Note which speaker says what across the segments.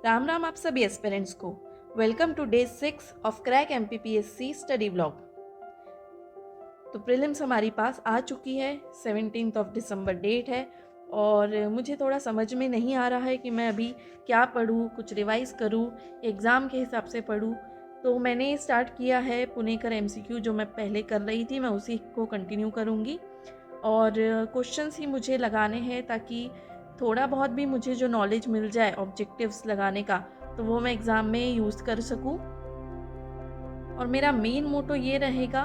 Speaker 1: राम राम आप सभी एस्पिरेंट्स को। Welcome to day 6 of crack MPPSC study blog. तो प्रीलिम्स हमारी पास आ चुकी है, 17 ऑफ दिसंबर डेट है और मुझे थोड़ा समझ में नहीं आ रहा है कि मैं अभी क्या पढूं, कुछ रिवाइज़ करूं, एग्ज़ाम के हिसाब से पढूं। तो मैंने स्टार्ट किया है पुणेकर एमसीक्यू, जो मैं पहले कर रही थी मैं उसी को कंटिन्यू करूँगी और क्वेश्चंस ही मुझे लगाने हैं ताकि थोड़ा बहुत भी मुझे जो नॉलेज मिल जाए ऑब्जेक्टिव्स लगाने का, तो वो मैं एग्ज़ाम में यूज़ कर सकूं। और मेरा मेन मोटो ये रहेगा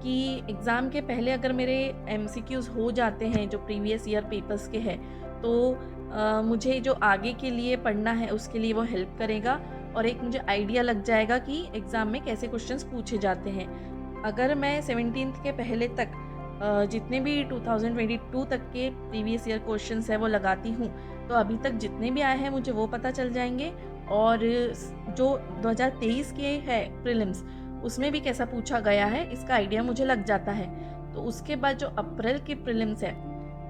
Speaker 1: कि एग्ज़ाम के पहले अगर मेरे एमसीक्यूज़ हो जाते हैं जो प्रीवियस ईयर पेपर्स के हैं, तो मुझे जो आगे के लिए पढ़ना है उसके लिए वो हेल्प करेगा और एक मुझे आइडिया लग जाएगा कि एग्ज़ाम में कैसे क्वेश्चंस पूछे जाते हैं। अगर मैं 17th के पहले तक जितने भी 2022 तक के प्रीवियस ईयर क्वेश्चंस है वो लगाती हूँ, तो अभी तक जितने भी आए हैं मुझे वो पता चल जाएंगे और जो 2023 के है प्रीलिम्स, उसमें भी कैसा पूछा गया है इसका आइडिया मुझे लग जाता है। तो उसके बाद जो अप्रैल की प्रीलिम्स है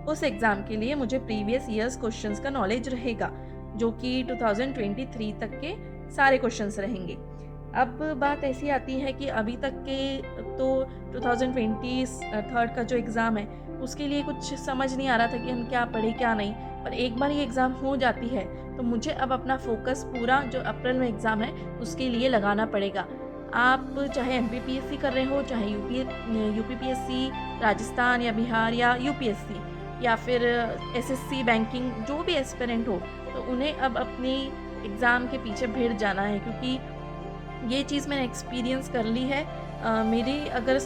Speaker 1: उस एग्ज़ाम के लिए मुझे प्रीवियस ईयर्स क्वेश्चंस का नॉलेज रहेगा, जो कि 2023 तक के सारे क्वेश्चंस रहेंगे। अब बात ऐसी आती है कि अभी तक के तो 2023 का जो एग्ज़ाम है उसके लिए कुछ समझ नहीं आ रहा था कि हम क्या पढ़ें क्या नहीं, पर एक बार ये एग्ज़ाम हो जाती है तो मुझे अब अपना फोकस पूरा जो अप्रैल में एग्ज़ाम है उसके लिए लगाना पड़ेगा। आप चाहे एमपीपीएससी कर रहे हो, चाहे यूपीपीएससी राजस्थान या बिहार या यूपीएससी या फिर एसएससी बैंकिंग, जो भी एस्पिरेंट हो, तो उन्हें अब अपनी एग्ज़ाम के पीछे भिड़ जाना है, क्योंकि ये चीज़ मैंने एक्सपीरियंस कर ली है। मेरी अगर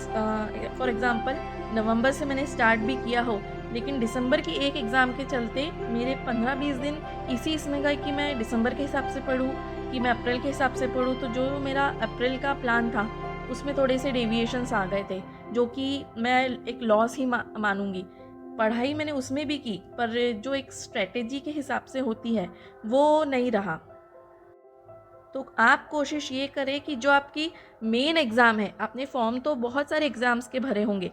Speaker 1: फॉर एग्ज़ाम्पल नवंबर से मैंने स्टार्ट भी किया हो, लेकिन दिसंबर की एक एग्ज़ाम के चलते मेरे 15-20 दिन इसी इसमें गए कि मैं दिसंबर के हिसाब से पढूँ कि मैं अप्रैल के हिसाब से पढूँ। तो जो मेरा अप्रैल का प्लान था उसमें थोड़े से डेविएशंस आ गए थे, जो कि मैं एक लॉस ही मानूंगी। पढ़ाई मैंने उसमें भी की, पर जो एक स्ट्रेटेजी के हिसाब से होती है वो नहीं रहा। तो आप कोशिश ये करें कि जो आपकी मेन एग्ज़ाम है, आपने फॉर्म तो बहुत सारे एग्ज़ाम्स के भरे होंगे,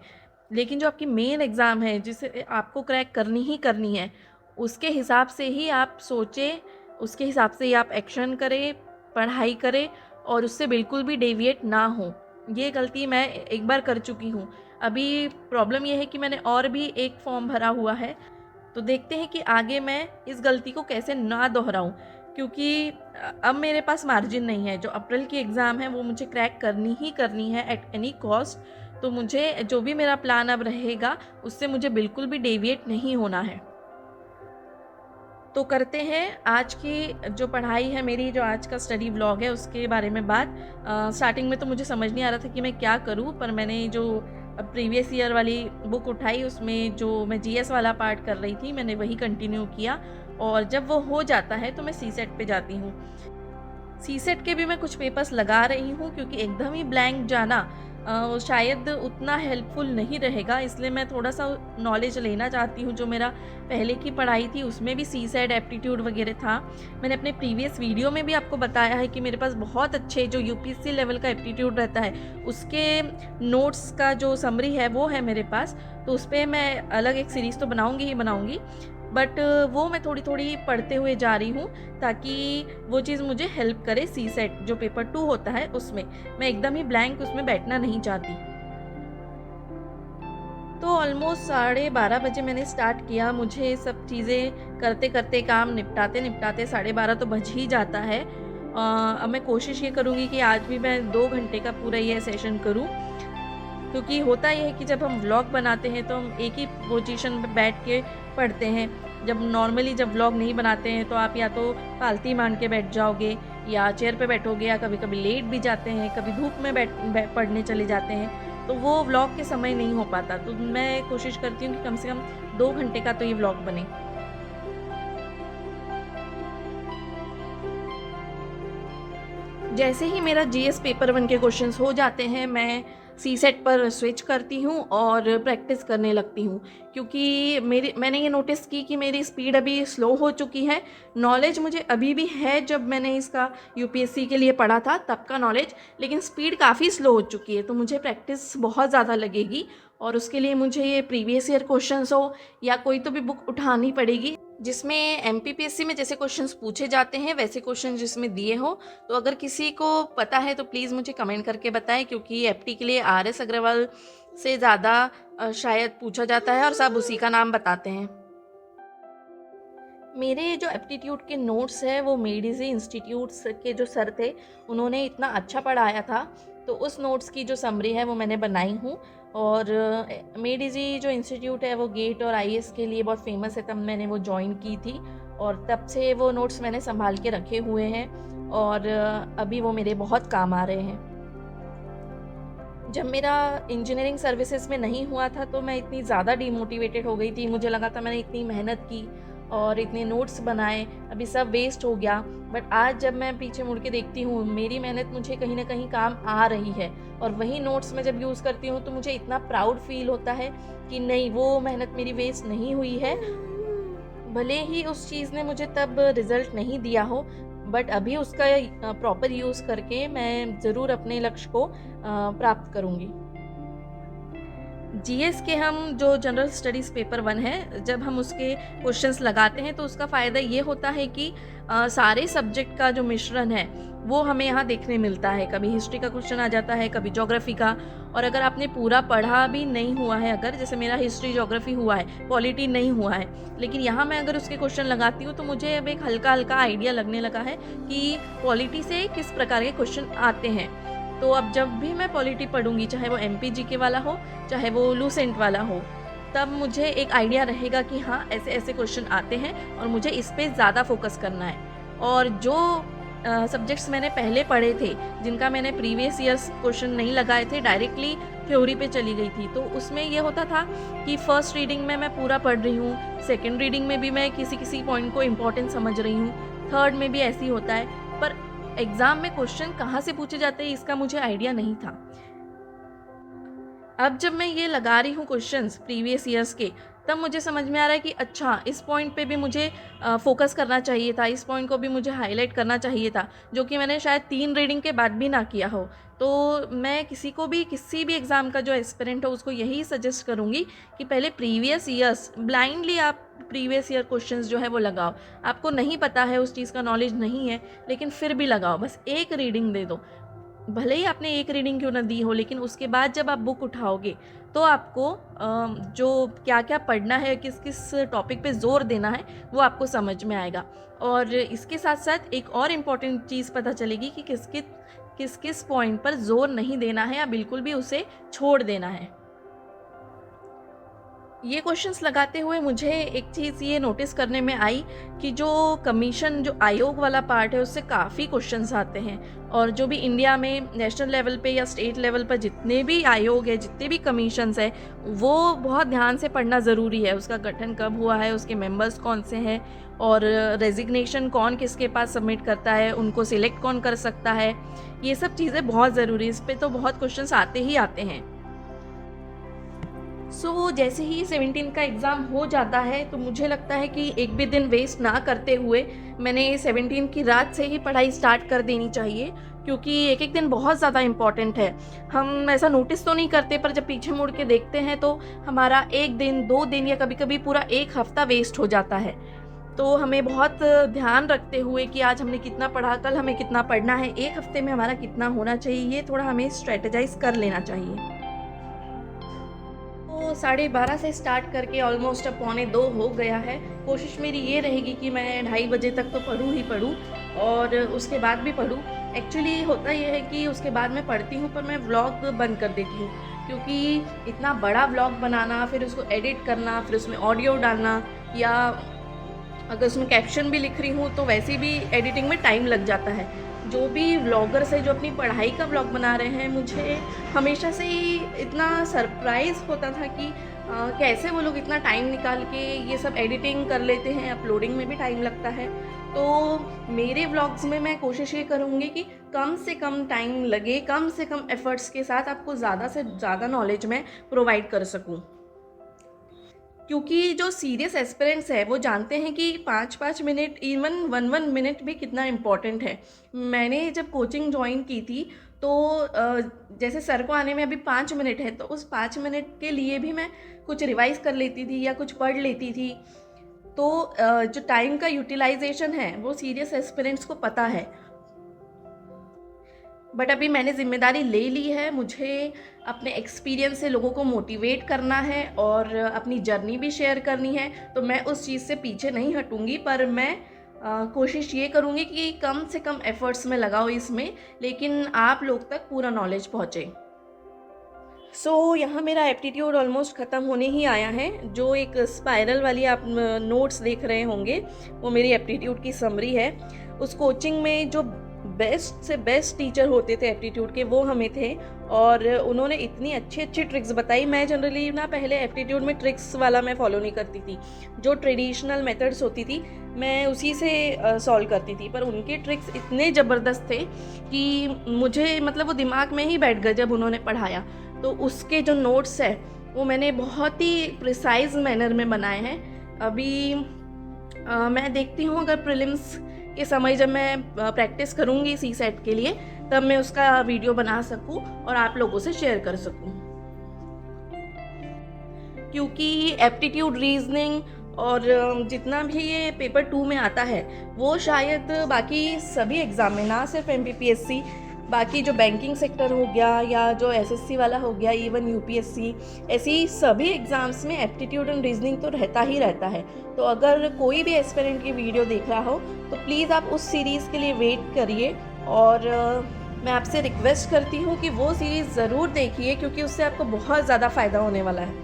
Speaker 1: लेकिन जो आपकी मेन एग्ज़ाम है जिसे आपको क्रैक करनी ही करनी है, उसके हिसाब से ही आप सोचें, उसके हिसाब से ही आप एक्शन करें, पढ़ाई करें और उससे बिल्कुल भी डेविएट ना हो। ये गलती मैं एक बार कर चुकी हूँ। अभी प्रॉब्लम ये है कि मैंने और भी एक फॉर्म भरा हुआ है, तो देखते हैं कि आगे मैं इस गलती को कैसे ना दोहराऊं, क्योंकि अब मेरे पास मार्जिन नहीं है। जो अप्रैल की एग्ज़ाम है वो मुझे क्रैक करनी ही करनी है एट एनी कॉस्ट। तो मुझे जो भी मेरा प्लान अब रहेगा उससे मुझे बिल्कुल भी डेविएट नहीं होना है। तो करते हैं आज की जो पढ़ाई है मेरी, जो आज का स्टडी व्लॉग है उसके बारे में बात। स्टार्टिंग में तो मुझे समझ नहीं आ रहा था कि मैं क्या करूं, पर मैंने जो प्रीवियस ईयर वाली बुक उठाई उसमें जो मैं जीएस वाला पार्ट कर रही थी मैंने वही कंटिन्यू किया और जब वो हो जाता है तो मैं सीसेट पे जाती हूँ। सीसेट के भी मैं कुछ पेपर्स लगा रही हूँ, क्योंकि एकदम ही ब्लैंक जाना वो शायद उतना हेल्पफुल नहीं रहेगा, इसलिए मैं थोड़ा सा नॉलेज लेना चाहती हूँ। जो मेरा पहले की पढ़ाई थी उसमें भी सीसेट एप्टीट्यूड वगैरह था। मैंने अपने प्रीवियस वीडियो में भी आपको बताया है कि मेरे पास बहुत अच्छे जो यूपीएससी लेवल का एप्टीट्यूड रहता है उसके नोट्स का जो समरी है वो है मेरे पास। तो उस पर मैं अलग एक सीरीज़ तो बनाऊँगी ही बनाऊँगी, बट वो मैं थोड़ी थोड़ी पढ़ते हुए जा रही हूँ ताकि वो चीज़ मुझे हेल्प करे। सीसेट जो पेपर 2 होता है उसमें मैं एकदम ही ब्लैंक उसमें बैठना नहीं चाहती। तो ऑलमोस्ट 12:30 बजे मैंने स्टार्ट किया। मुझे सब चीज़ें करते करते, काम निपटाते निपटाते 12:30 तो बज ही जाता है। अब मैं कोशिश ये करूँगी कि आज भी मैं 2 घंटे का पूरा ये सेशन करूँ, क्योंकि होता ये है कि जब हम व्लॉग बनाते हैं तो हम एक ही पोजीशन पे बैठ के पढ़ते हैं। जब व्लॉग नहीं बनाते हैं तो आप या तो पालती मान के बैठ जाओगे या चेयर पे बैठोगे, या कभी कभी लेट भी जाते हैं, कभी धूप में पढ़ने चले जाते हैं, तो वो व्लॉग के समय नहीं हो पाता। तो मैं कोशिश करती हूँ कि कम से कम 2 घंटे का तो ये व्लॉग बने। जैसे ही मेरा जीएस पेपर 1 के क्वेश्चंस हो जाते हैं मैं सीसेट पर स्विच करती हूँ और प्रैक्टिस करने लगती हूँ, क्योंकि मैंने ये नोटिस की कि मेरी स्पीड अभी स्लो हो चुकी है। नॉलेज मुझे अभी भी है जब मैंने इसका यूपीएससी के लिए पढ़ा था तब का नॉलेज, लेकिन स्पीड काफ़ी स्लो हो चुकी है। तो मुझे प्रैक्टिस बहुत ज़्यादा लगेगी और उसके लिए मुझे ये प्रीवियस ईयर क्वेश्चंस हो या कोई तो भी बुक उठानी पड़ेगी जिसमें एमपीपीएससी में जैसे क्वेश्चंस पूछे जाते हैं वैसे क्वेश्चन जिसमें दिए हो। तो अगर किसी को पता है तो प्लीज़ मुझे कमेंट करके बताएं, क्योंकि एप्टी के लिए आरएस अग्रवाल से ज़्यादा शायद पूछा जाता है और सब उसी का नाम बताते हैं। मेरे जो एप्टीट्यूड के नोट्स हैं वो मेडिजी इंस्टीट्यूट्स के जो सर थे उन्होंने इतना अच्छा पढ़ाया था, तो उस नोट्स की जो समरी है वो मैंने बनाई हूँ। और मेडिजी जो इंस्टीट्यूट है वो गेट और आईएएस के लिए बहुत फेमस है, तब मैंने वो ज्वाइन की थी और तब से वो नोट्स मैंने संभाल के रखे हुए हैं और अभी वो मेरे बहुत काम आ रहे हैं। जब मेरा इंजीनियरिंग सर्विसेज में नहीं हुआ था तो मैं इतनी ज़्यादा डीमोटिवेटेड हो गई थी, मुझे लगा था मैंने इतनी मेहनत की और इतने नोट्स बनाए, अभी सब वेस्ट हो गया। बट आज जब मैं पीछे मुड़ के देखती हूँ मेरी मेहनत मुझे कहीं ना कहीं काम आ रही है और वही नोट्स मैं जब यूज़ करती हूँ तो मुझे इतना प्राउड फील होता है कि नहीं, वो मेहनत मेरी वेस्ट नहीं हुई है। भले ही उस चीज़ ने मुझे तब रिज़ल्ट नहीं दिया हो, बट अभी उसका प्रॉपर यूज़ करके मैं ज़रूर अपने लक्ष्य को प्राप्त करूँगी। जीएस के हम जो जनरल स्टडीज़ पेपर 1 है, जब हम उसके क्वेश्चंस लगाते हैं तो उसका फ़ायदा ये होता है कि सारे सब्जेक्ट का जो मिश्रण है वो हमें यहाँ देखने मिलता है। कभी हिस्ट्री का क्वेश्चन आ जाता है, कभी ज्योग्राफी का, और अगर आपने पूरा पढ़ा भी नहीं हुआ है, अगर जैसे मेरा हिस्ट्री ज्योग्राफी हुआ है, पॉलिटी नहीं हुआ है, लेकिन यहाँ मैं अगर उसके क्वेश्चन लगाती हूँ तो मुझे अब एक हल्का हल्का आइडिया लगने लगा है कि पॉलिटी से किस प्रकार के क्वेश्चन आते हैं। तो अब जब भी मैं पॉलिटी पढ़ूंगी, चाहे वो एमपीजीके वाला हो चाहे वो लूसेंट वाला हो, तब मुझे एक आइडिया रहेगा कि हाँ ऐसे ऐसे क्वेश्चन आते हैं और मुझे इस पे ज़्यादा फोकस करना है। और जो सब्जेक्ट्स मैंने पहले पढ़े थे जिनका मैंने प्रीवियस ईयर्स क्वेश्चन नहीं लगाए थे, डायरेक्टली थ्योरी पे चली गई थी, तो उसमें ये होता था कि फर्स्ट रीडिंग में मैं पूरा पढ़ रही हूँ, सेकेंड रीडिंग में भी मैं किसी किसी पॉइंट को इम्पोर्टेंट समझ रही हूँ, थर्ड में भी ऐसे ही होता है, पर एग्ज़ाम में क्वेश्चन कहाँ से पूछे जाते हैं इसका मुझे आइडिया नहीं था। अब जब मैं ये लगा रही हूँ क्वेश्चंस प्रीवियस ईयर्स के, तब मुझे समझ में आ रहा है कि अच्छा इस पॉइंट पे भी मुझे फोकस करना चाहिए था, इस पॉइंट को भी मुझे हाईलाइट करना चाहिए था, जो कि मैंने शायद 3 रीडिंग के बाद भी ना किया हो। तो मैं किसी को भी किसी भी एग्ज़ाम का जो एस्पिरेंट हो उसको यही सजेस्ट करूँगी कि पहले प्रीवियस ईयर्स ब्लाइंडली आप प्रीवियस ईयर क्वेश्चंस जो है वो लगाओ। आपको नहीं पता है, उस चीज़ का नॉलेज नहीं है, लेकिन फिर भी लगाओ, बस एक रीडिंग दे दो। भले ही आपने एक रीडिंग क्यों ना दी हो, लेकिन उसके बाद जब आप बुक उठाओगे तो आपको जो क्या क्या पढ़ना है, किस किस टॉपिक पे ज़ोर देना है, वो आपको समझ में आएगा। और इसके साथ साथ एक और इम्पॉर्टेंट चीज़ पता चलेगी कि किस किस पॉइंट पर ज़ोर नहीं देना है या बिल्कुल भी उसे छोड़ देना है। ये क्वेश्चंस लगाते हुए मुझे एक चीज़ ये नोटिस करने में आई कि जो कमीशन, जो आयोग वाला पार्ट है, उससे काफ़ी क्वेश्चंस आते हैं। और जो भी इंडिया में नेशनल लेवल पे या स्टेट लेवल पर जितने भी आयोग है, जितने भी कमीशंस है, वो बहुत ध्यान से पढ़ना ज़रूरी है। उसका गठन कब हुआ है, उसके मेंबर्स कौन से हैं, और रेजिग्नेशन कौन किसके पास सबमिट करता है, उनको सिलेक्ट कौन कर सकता है, ये सब चीज़ें बहुत ज़रूरी है। इस पर तो बहुत क्वेश्चंस आते ही आते हैं। जैसे ही 17 का एग्ज़ाम हो जाता है तो मुझे लगता है कि एक भी दिन वेस्ट ना करते हुए मैंने 17 की रात से ही पढ़ाई स्टार्ट कर देनी चाहिए, क्योंकि एक एक दिन बहुत ज़्यादा इम्पॉर्टेंट है। हम ऐसा नोटिस तो नहीं करते, पर जब पीछे मुड़ के देखते हैं तो हमारा एक दिन, 2 दिन या कभी कभी पूरा एक हफ्ता वेस्ट हो जाता है। तो हमें बहुत ध्यान रखते हुए कि आज हमने कितना पढ़ा, कल हमें कितना पढ़ना है, एक हफ्ते में हमारा कितना होना चाहिए, ये थोड़ा हमें स्ट्रेटेजाइज कर लेना चाहिए। तो 12:30 से स्टार्ट करके ऑलमोस्ट अब 1:45 हो गया है। कोशिश मेरी ये रहेगी कि मैं 2:30 बजे तक तो पढूँ ही पढूँ और उसके बाद भी पढूँ। एक्चुअली होता ये है कि उसके बाद मैं पढ़ती हूँ, पर मैं व्लॉग बंद कर देती हूँ, क्योंकि इतना बड़ा व्लॉग बनाना, फिर उसको एडिट करना, फिर उसमें ऑडियो डालना, या अगर उसमें कैप्शन भी लिख रही हूँ तो वैसे भी एडिटिंग में टाइम लग जाता है। जो भी व्लॉगर्स है जो अपनी पढ़ाई का व्लॉग बना रहे हैं, मुझे हमेशा से ही इतना सरप्राइज़ होता था कि कैसे वो लोग इतना टाइम निकाल के ये सब एडिटिंग कर लेते हैं, अपलोडिंग में भी टाइम लगता है। तो मेरे व्लॉग्स में मैं कोशिश ये करूँगी कि कम से कम टाइम लगे, कम से कम एफर्ट्स के साथ आपको ज़्यादा से ज़्यादा नॉलेज मैं प्रोवाइड कर सकूँ। क्योंकि जो सीरियस एस्पिरेंट्स है वो जानते हैं कि 5-5 मिनट, इवन 1-1 मिनट भी कितना इम्पॉर्टेंट है। मैंने जब कोचिंग ज्वाइन की थी तो जैसे सर को आने में अभी 5 मिनट है, तो उस 5 मिनट के लिए भी मैं कुछ रिवाइज़ कर लेती थी या कुछ पढ़ लेती थी। तो जो टाइम का यूटिलाइजेशन है वो सीरियस एस्पिरेंट्स को पता है। बट अभी मैंने जिम्मेदारी ले ली है, मुझे अपने एक्सपीरियंस से लोगों को मोटिवेट करना है और अपनी जर्नी भी शेयर करनी है। तो मैं उस चीज़ से पीछे नहीं हटूंगी, पर मैं कोशिश ये करूँगी कि कम से कम एफर्ट्स में लगाओ इसमें, लेकिन आप लोग तक पूरा नॉलेज पहुँचे। यहाँ मेरा एप्टीट्यूड ऑलमोस्ट ख़त्म होने ही आया है। जो एक स्पाइरल वाली आप नोट्स देख रहे होंगे वो मेरी एप्टीट्यूड की समरी है। उस कोचिंग में जो बेस्ट से बेस्ट टीचर होते थे एप्टीट्यूड के, वो हमें थे और उन्होंने इतनी अच्छी अच्छी ट्रिक्स बताई। मैं जनरली ना पहले एप्टीट्यूड में ट्रिक्स वाला मैं फॉलो नहीं करती थी, जो ट्रेडिशनल मेथड्स होती थी मैं उसी से सॉल्व करती थी, पर उनके ट्रिक्स इतने ज़बरदस्त थे कि मुझे मतलब वो दिमाग में ही बैठ गए जब उन्होंने पढ़ाया। तो उसके जो नोट्स है वो मैंने बहुत ही प्रिसाइज मैनर में बनाए हैं। अभी मैं देखती हूँ अगर प्रीलिम्स के समय जब मैं प्रैक्टिस करूँगी सी सेट के लिए, तब मैं उसका वीडियो बना सकूँ और आप लोगों से शेयर कर सकूँ। क्योंकि एप्टीट्यूड, रीजनिंग और जितना भी ये पेपर 2 में आता है वो शायद बाकी सभी एग्ज़ाम में, ना सिर्फ MPPSC, बाकी जो बैंकिंग सेक्टर हो गया या जो SSC वाला हो गया, इवन UPSC, ऐसी सभी एग्ज़ाम्स में एप्टीट्यूड एंड रीजनिंग तो रहता ही रहता है। तो अगर कोई भी एस्पिरेंट की वीडियो देख रहा हो तो प्लीज़ आप उस सीरीज़ के लिए वेट करिए और मैं आपसे रिक्वेस्ट करती हूँ कि वो सीरीज़ ज़रूर देखिए, क्योंकि उससे आपको बहुत ज़्यादा फ़ायदा होने वाला है।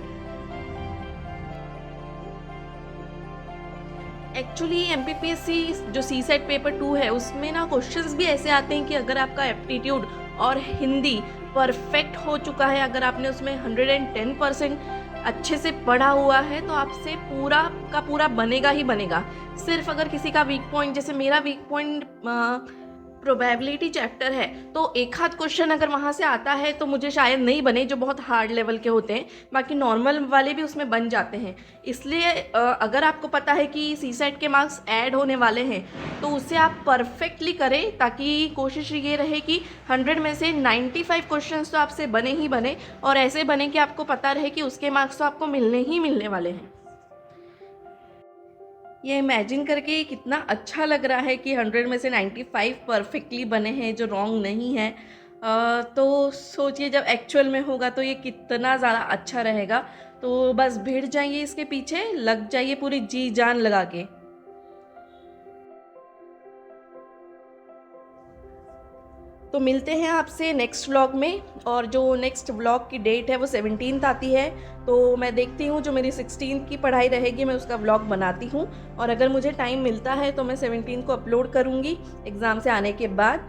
Speaker 1: एक्चुअली MPPSC जो सी सेट पेपर 2 है उसमें ना क्वेश्चंस भी ऐसे आते हैं कि अगर आपका एप्टीट्यूड और हिंदी परफेक्ट हो चुका है, अगर आपने उसमें 110% अच्छे से पढ़ा हुआ है, तो आपसे पूरा का पूरा बनेगा ही बनेगा। सिर्फ अगर किसी का वीक पॉइंट, जैसे मेरा वीक पॉइंट प्रोबेबिलिटी चैप्टर है, तो एक आध क्वेश्चन अगर वहाँ से आता है तो मुझे शायद नहीं बने, जो बहुत हार्ड लेवल के होते हैं, बाकी नॉर्मल वाले भी उसमें बन जाते हैं। इसलिए अगर आपको पता है कि सी सेट के मार्क्स ऐड होने वाले हैं तो उसे आप परफेक्टली करें, ताकि कोशिश ये रहे कि 100 में से 95 क्वेश्चंस तो आपसे बने ही बने, और ऐसे बने कि आपको पता रहे कि उसके मार्क्स तो आपको मिलने ही मिलने वाले हैं। ये इमेजिन करके कितना अच्छा लग रहा है कि 100 में से 95 परफेक्टली बने हैं, जो रॉन्ग नहीं है। तो सोचिए जब एक्चुअल में होगा तो ये कितना ज़्यादा अच्छा रहेगा। तो बस भिड़ जाइए इसके पीछे, लग जाइए पूरी जी जान लगा के। तो मिलते हैं आपसे नेक्स्ट व्लॉग में, और जो नेक्स्ट व्लॉग की डेट है वो 17th आती है। तो मैं देखती हूँ जो मेरी 16th की पढ़ाई रहेगी मैं उसका व्लॉग बनाती हूँ, और अगर मुझे टाइम मिलता है तो मैं 17th को अपलोड करूँगी एग्ज़ाम से आने के बाद।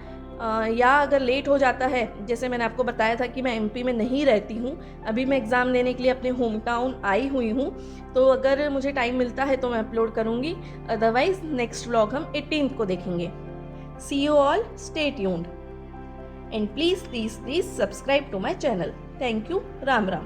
Speaker 1: या अगर लेट हो जाता है, जैसे मैंने आपको बताया था कि मैं MP में नहीं रहती हूँ, अभी मैं एग्ज़ाम देने के लिए अपने होम टाउन आई हुई हूँ, तो अगर मुझे टाइम मिलता है तो मैं अपलोड करूँगी। अदरवाइज़ नेक्स्ट व्लॉग हम 18th को देखेंगे। See you all, stay tuned, and please subscribe to my channel. Thank you. Ram Ram.